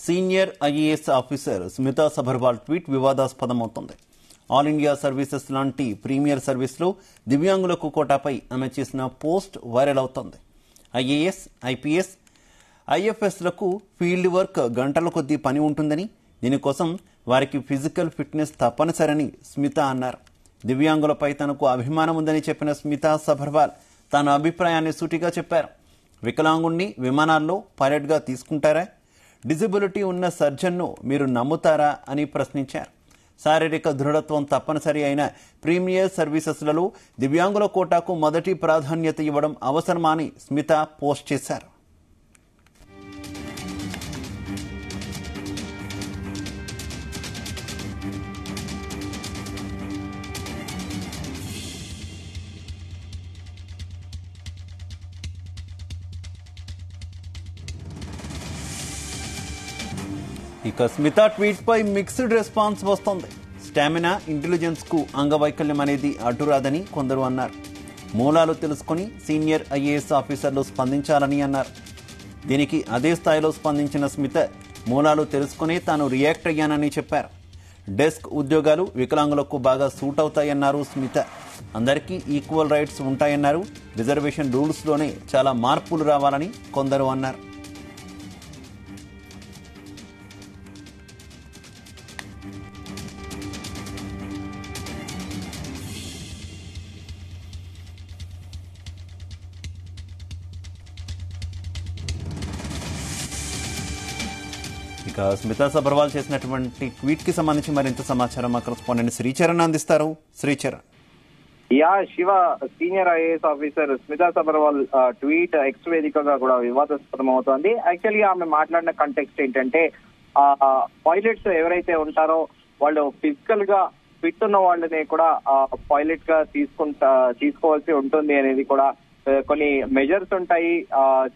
Senior IAS officer Smita Sabharwal tweet వివాదాస్పదమవుతోంది. All India services లాంటి premier సర్వీస్లో దివ్యాంగులకు కోటాపై ఆమె చేసిన పోస్ట్ వైరల్ అవుతోంది. ఐఏఎస్, ఐపీఎస్, ఐఎఫ్ఎస్లకు ఫీల్డ్ వర్క్ గంటల కొద్దీ పని ఉంటుందని, దీనికోసం వారికి ఫిజికల్ ఫిట్నెస్ తప్పనిసరని స్మిత అన్నారు. దివ్యాంగులపై తనకు అభిమానం ఉందని చెప్పిన స్మితా సబర్వాల్ తన అభిప్రాయాన్ని సూటిగా చెప్పారు. వికలాంగుణ్ణి విమానాల్లో పైలట్గా తీసుకుంటారా? డిజబిలిటీ ఉన్న సర్జన్ను మీరు నమ్ముతారా అని ప్రశ్నించారు. శారీరక దృఢత్వం తప్పనిసరి అయిన ప్రీమియర్ సర్వీసెస్లలో దివ్యాంగుల కోటాకు మొదటి ప్రాధాన్యత ఇవ్వడం అవసరమా అని స్మిత పోస్ట్ చేశారు. ఇక స్మిత ట్వీట్ పై మిక్స్డ్ రెస్పాన్స్ వస్తోంది. స్టామినా, ఇంటెలిజెన్స్ కు అంగవైకల్యం అనేది అడ్డురాదని కొందరు అన్నారు. మూలాలు తెలుసుకుని సీనియర్ ఐఏఎస్ ఆఫీసర్లు స్పందించాలని అన్నారు. దీనికి అదే స్థాయిలో స్పందించిన స్మిత మూలాలు తెలుసుకుని తాను రియాక్ట్ అయ్యానని చెప్పారు. డెస్క్ ఉద్యోగాలు వికలాంగులకు బాగా సూట్ అవుతాయన్నారు స్మిత. అందరికీ ఈక్వల్ రైట్స్ ఉంటాయన్నారు. రిజర్వేషన్ రూల్స్లోనే చాలా మార్పులు రావాలని కొందరు అన్నారు. ఇక స్మితా సబర్వాల్ చేసినటువంటి ట్వీట్ కి సంబంధించి మరింత సమాచారం మా కరెస్పాండెంట్ శ్రీచరణ్ అందిస్తారు. Sricharan. Shiva, senior IAS officer Smita Sabharwal tweet X వేదికగా కూడా వివాదాస్పదం అవుతోంది. యాక్చువల్లీ ఆమె మాట్లాడిన కంటెక్స్ట్ ఏంటంటే, పైలట్స్ ఎవరైతే ఉంటారో వాళ్ళు ఫిజికల్ గా ఫిట్ ఉన్న వాళ్ళని కూడా పైలట్ గా తీసుకోవాల్సి ఉంటుంది అనేది కూడా కొన్ని మెజర్స్ ఉంటాయి.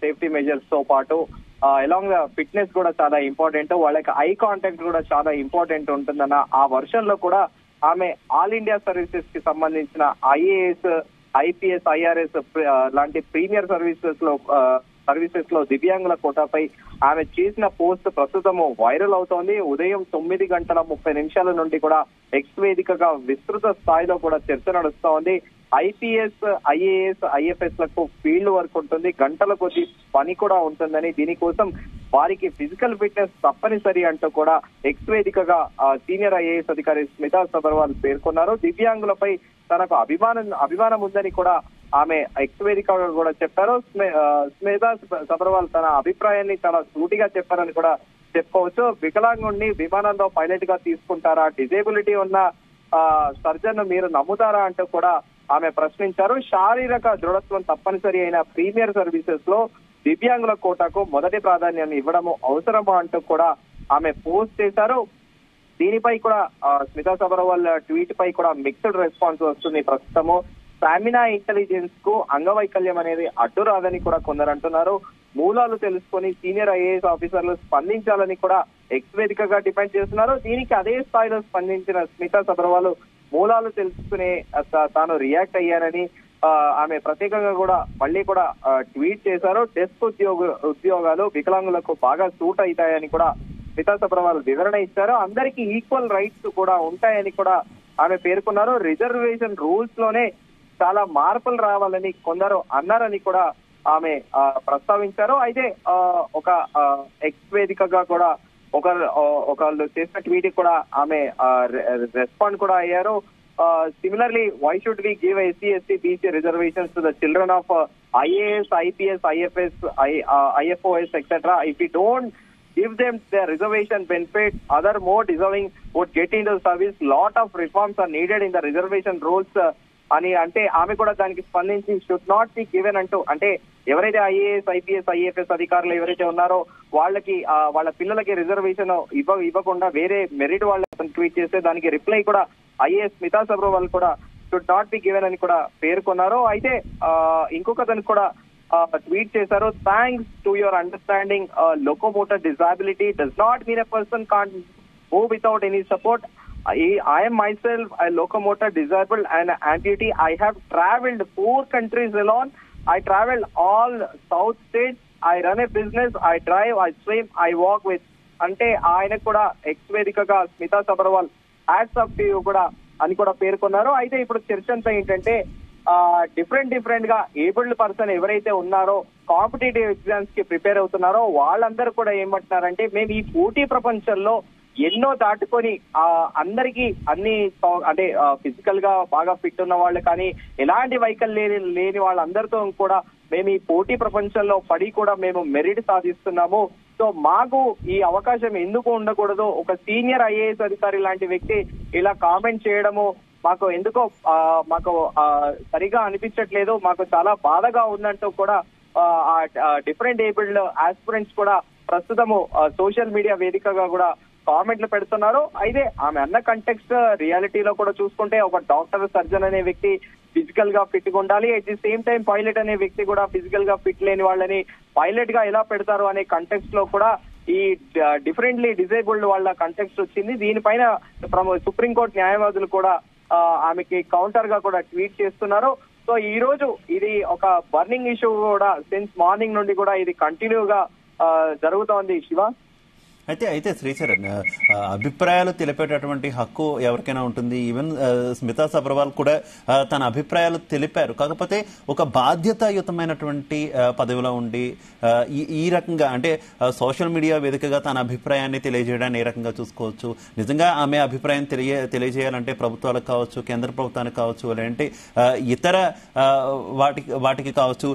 సేఫ్టీ మెజర్స్ తో పాటు అలాంగ్ ఫిట్నెస్ కూడా చాలా ఇంపార్టెంట్, వాళ్ళకి ఐ కాంటాక్ట్ కూడా చాలా ఇంపార్టెంట్ ఉంటుందన్న ఆ వర్షన్ లో కూడా ఆమె ఆల్ ఇండియా సర్వీసెస్ కి సంబంధించిన ఐఏఎస్, ఐపీఎస్, ఐఆర్ఎస్ లాంటి ప్రీమియర్ సర్వీసెస్ లో దివ్యాంగుల కోటాపై ఆమె చేసిన పోస్ట్ ప్రస్తుతము వైరల్ అవుతోంది. ఉదయం 9:30 నుండి కూడా ఎక్స్ వేదికగా విస్తృత స్థాయిలో కూడా చర్చ నడుస్తోంది. ఐపీఎస్, ఐఏఎస్, ఐఎఫ్ఎస్ లకు ఫీల్డ్ వర్క్ ఉంటుంది, గంటల కొద్ది పని కూడా ఉంటుందని, దీనికోసం వారికి ఫిజికల్ ఫిట్నెస్ తప్పనిసరి అంటూ కూడా ఎక్స్ వేదికగా సీనియర్ ఐఏఎస్ అధికారి స్మితా సబర్వాల్ పేర్కొన్నారు. దివ్యాంగులపై తనకు అభిమానం ఉందని కూడా ఆమె ఎక్స్ వేదికగా కూడా చెప్పారు. స్మితా సబర్వాల్ తన అభిప్రాయాన్ని చాలా సూటిగా చెప్పారని కూడా చెప్పుకోవచ్చు. వికలాంగుణ్ణి విమానంలో పైలట్ గా తీసుకుంటారా? డిజేబిలిటీ ఉన్న సర్జన్ మీరు నమ్ముతారా అంటూ కూడా ఆమె ప్రశ్నించారు. శారీరక దృఢత్వం తప్పనిసరి అయిన ప్రీమియర్ సర్వీసెస్ లో దివ్యాంగుల కోటాకు మొదటి ప్రాధాన్యాన్ని ఇవ్వడము అవసరమా అంటూ కూడా ఆమె పోస్ట్ చేశారు. దీనిపై కూడా స్మితా సబర్వాల్ ట్వీట్ పై కూడా మిక్స్డ్ రెస్పాన్స్ వస్తుంది. ప్రస్తుతము స్టామినా, ఇంటెలిజెన్స్ కు అంగవైకల్యం అనేది అడ్డు రాదని కూడా కొందరు అంటున్నారు. మూలాలు తెలుసుకొని సీనియర్ ఐఏఎస్ ఆఫీసర్లు స్పందించాలని కూడా ఎక్స్ వేదికగా డిమాండ్ చేస్తున్నారు. దీనికి అదే స్థాయిలో స్పందించిన స్మితా సబర్వాల్ మూలాలు తెలుసుకునే తాను రియాక్ట్ అయ్యానని ఆమె ప్రత్యేకంగా కూడా మళ్ళీ కూడా ట్వీట్ చేశారు. డెస్క్ ఉద్యోగాలు వికలాంగులకు బాగా సూట్ అవుతాయని కూడా స్మితా సబర్వాల్ వివరణ ఇచ్చారు. అందరికీ ఈక్వల్ రైట్స్ కూడా ఉంటాయని కూడా ఆమె పేర్కొన్నారు. రిజర్వేషన్ రూల్స్ లోనే చాలా మార్పులు రావాలని కొందరు అన్నారని కూడా ఆమె ప్రస్తావించారు. అయితే ఒక ఎక్స్ వేదికగా కూడా ఒకళ్ళు చేసిన ట్వీట్ కూడా ఆమె రెస్పాండ్ కూడా అయ్యారు. Similarly, why should we give SC, ST, BC reservations to the children of IAS, IPS, IFS, IFOS, etc. If we don't give them their reservation benefit, other more deserving would get into the service. Lot of reforms are needed in the reservation rules అని అంటే ఆమె కూడా దానికి స్పందించి should not be given అంటూ, అంటే ఎవరైతే IAS, IPS, IFS అధికారులు ఎవరైతే ఉన్నారో వాళ్ళకి వాళ్ళ పిల్లలకి రిజర్వేషన్ ఇవ్వకుండా వేరే మెరిట్ వాళ్ళు ట్వీట్ చేస్తే దానికి రిప్లై కూడా ఐఏఎస్ స్మితా సబర్వాల్ కూడా షుడ్ నాట్ బి గివెన్ అని కూడా పేర్కొన్నారు. అయితే ఇంకొక దానికి కూడా ట్వీట్ చేశారు. Thanks to your understanding, locomotor disability does not mean a person can't move without any support. I am myself a locomotor disabled and amputee. I have traveled 4 countries alone. I travel all south states. I run a business. I drive. I swim. I walk with అంటే ఆయన కూడా X వేదికగా Smita Sabharwal hats off to you కూడా అని కూడా పేర్కొన్నారు. అయితే ఇప్పుడు చర్చ అంతా ఏంటంటే డిఫరెంట్ గా ఏబుల్డ్ పర్సన్ ఎవరైతే ఉన్నారో కాంపిటేటివ్ ఎగ్జామ్స్ కి ప్రిపేర్ అవుతున్నారో వాళ్ళందరూ కూడా ఏమంటున్నారంటే మేము ఈ పోటీ ప్రపంచంలో ఎన్నో దాటుకొని అందరికీ అన్ని అంటే ఫిజికల్ గా బాగా ఫిట్ ఉన్న వాళ్ళు కానీ ఎలాంటి వైకల్యం లేని వాళ్ళందరితో కూడా మేము ఈ పోటీ ప్రపంచంలో పడి కూడా మేము మెరిట్ సాధిస్తున్నాము. సో మాకు ఈ అవకాశం ఎందుకు ఉండకూడదు, ఒక సీనియర్ ఐఏఎస్ అధికారి లాంటి వ్యక్తి ఇలా కామెంట్ చేయడము మాకు ఎందుకో మాకు సరిగా అనిపించట్లేదు, మాకు చాలా బాధగా ఉందంటూ కూడా డిఫరెంట్ ఏబుల్డ్ ఆస్పిరెంట్స్ కూడా ప్రస్తుతము సోషల్ మీడియా వేదికగా కూడా కామెంట్లు పెడుతున్నారు. అయితే ఆమె అన్న కంటెక్స్ట్ రియాలిటీలో కూడా చూసుకుంటే ఒక డాక్టర్ సర్జన్ అనే వ్యక్తి ఫిజికల్ గా ఫిట్ గా ఉండాలి, at the same time pilot అనే వ్యక్తి కూడా ఫిజికల్ గా ఫిట్ లేని వాళ్ళని పైలట్ గా ఎలా పెడతారు అనే కంటెక్స్ట్ లో కూడా ఈ డిఫరెంట్లీ డిజేబుల్డ్ వాళ్ళ కంటెక్స్ట్ వచ్చింది. దీనిపైన సుప్రీంకోర్టు న్యాయవాదులు కూడా ఆమెకి కౌంటర్ గా కూడా ట్వీట్ చేస్తున్నారు. సో ఈ రోజు ఇది ఒక బర్నింగ్ ఇష్యూ కూడా సిన్స్ మార్నింగ్ నుండి కూడా ఇది కంటిన్యూగా జరుగుతోంది శివ. అయితే శ్రీచరణ్, అభిప్రాయాలు తెలిపేటటువంటి హక్కు ఎవరికైనా ఉంటుంది. ఈవెన్ స్మితా సబర్వాల్ కూడా తన అభిప్రాయాలు తెలిపారు. కాకపోతే ఒక బాధ్యతాయుతమైనటువంటి పదవిలో ఉండి ఈ రకంగా అంటే సోషల్ మీడియా వేదికగా తన అభిప్రాయాన్ని తెలియజేయడాన్ని ఏ రకంగా చూసుకోవచ్చు? నిజంగా ఆమె అభిప్రాయం తెలియజేయాలంటే ప్రభుత్వాలకు కావచ్చు, కేంద్ర ప్రభుత్వానికి కావచ్చు, లేదంటే ఇతర వాటికి కావచ్చు,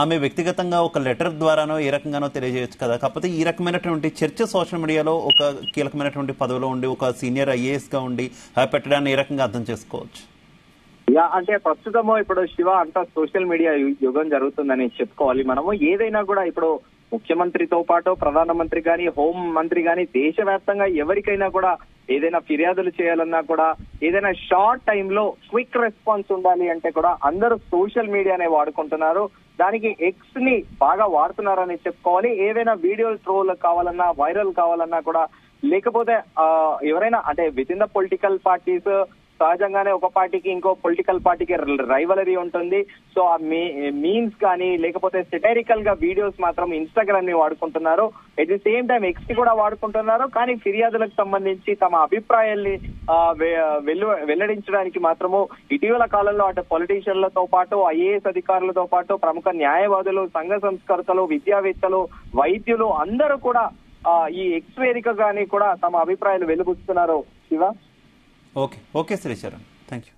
ఆమె వ్యక్తిగతంగా ఒక లెటర్ ద్వారానో ఏ రకంగానో తెలియజేయచ్చు కదా. కాకపోతే ఈ రకమైనటువంటి చర్చ సోషల్ మీడియాలో ఒక కీలకమైనటువంటి పదవిలో ఉండి ఒక సీనియర్ ఐఏఎస్ గా ఉండి పెట్టడాన్ని ఏ రకంగా అర్థం చేసుకోవచ్చు? అంటే ప్రస్తుతము ఇప్పుడు శివ అంతా సోషల్ మీడియా యుగం జరుగుతుందని చెప్పుకోవాలి. మనము ఏదైనా కూడా ఇప్పుడు ముఖ్యమంత్రితో పాటు ప్రధానమంత్రి గాని, హోం మంత్రి గాని, దేశవ్యాప్తంగా ఎవరికైనా కూడా ఏదైనా ఫిర్యాదులు చేయాలన్నా కూడా ఏదైనా షార్ట్ టైంలో క్విక్ రెస్పాన్స్ ఉండాలి అంటే కూడా అందరూ సోషల్ మీడియానే వాడుకుంటున్నారు. దానికి ఎక్స్ ని బాగా వాడుతున్నారని చెప్పుకోవాలి. ఏదైనా వీడియోలు ట్రోల్ కావాలన్నా, వైరల్ కావాలన్నా కూడా, లేకపోతే ఎవరైనా అంటే with in the political parties సహజంగానే ఒక పార్టీకి ఇంకో పొలిటికల్ పార్టీకి రైవలరీ ఉంటుంది. సో ఆ మీమ్స్ కానీ లేకపోతే సెటైరికల్ గా వీడియోస్ మాత్రం ఇన్స్టాగ్రామ్ ని వాడుకుంటున్నారు. At the same time X ని కూడా వాడుకుంటున్నారు. కానీ ఫిర్యాదులకు సంబంధించి తమ అభిప్రాయాల్ని వెల్లడించడానికి మాత్రము ఇటీవల కాలంలో అటు పొలిటీషియన్లతో పాటు, ఐఏఎస్ అధికారులతో పాటు, ప్రముఖ న్యాయవాదులు, సంఘ సంస్కర్తలు, విద్యావేత్తలు, వైద్యులు అందరూ కూడా ఈ ఎక్స్ వేదికగాని కూడా తమ అభిప్రాయాలు వెలుబుస్తున్నారు Shiva. Okay Sricharan, thank you.